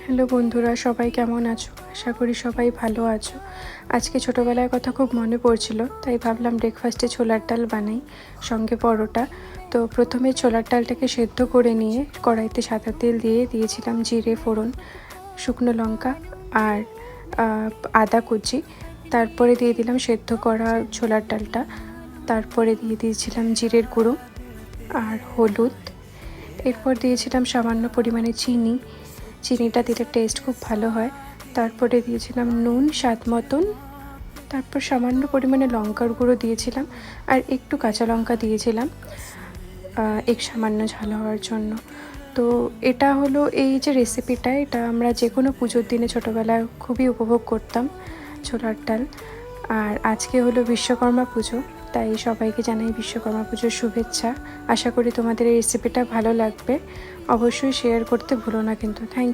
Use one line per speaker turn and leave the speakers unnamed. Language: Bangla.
হ্যালো বন্ধুরা, সবাই কেমন আছো? আশা করি সবাই ভালো আছো। আজকে ছোটোবেলার কথা খুব মনে পড়ছিল, তাই ভাবলাম ব্রেকফাস্টে ছোলার ডাল বানাই, সঙ্গে পরোটা। তো প্রথমে ছোলার ডালটাকে সেদ্ধ করে নিয়ে কড়াইতে সাদা তেল দিয়ে দিয়েছিলাম জিরে ফোড়ন, শুকনো লঙ্কা আর আদা কুচি। তারপরে দিয়ে দিলাম সেদ্ধ করা ছোলার ডালটা। তারপরে দিয়ে দিয়েছিলাম জিরের গুঁড়ো আর হলুদ। এরপর দিয়েছিলাম সামান্য পরিমাণে চিনিটা দিলে টেস্ট খুব ভালো হয়। তারপরে দিয়েছিলাম নুন স্বাদ মতন। তারপর সামান্য পরিমাণে লঙ্কার গুঁড়ো দিয়েছিলাম আর একটু কাঁচা লঙ্কা দিয়েছিলাম সামান্য ঝাল হওয়ার জন্য। তো এটা হলো এই যে রেসিপিটা, এটা আমরা যে কোনো পুজোর দিনে ছোটোবেলায় খুবই উপভোগ করতাম, ছোলার ডাল। আর আজকে হলো বিশ্বকর্মা পুজো, তাই সবাইকে জানাই বিশ্বকর্মা পুজোর শুভেচ্ছা। আশা করি তোমাদের এই রেসিপিটা ভালো লাগবে। অবশ্যই শেয়ার করতে ভুলো না কিন্তু। থ্যাংক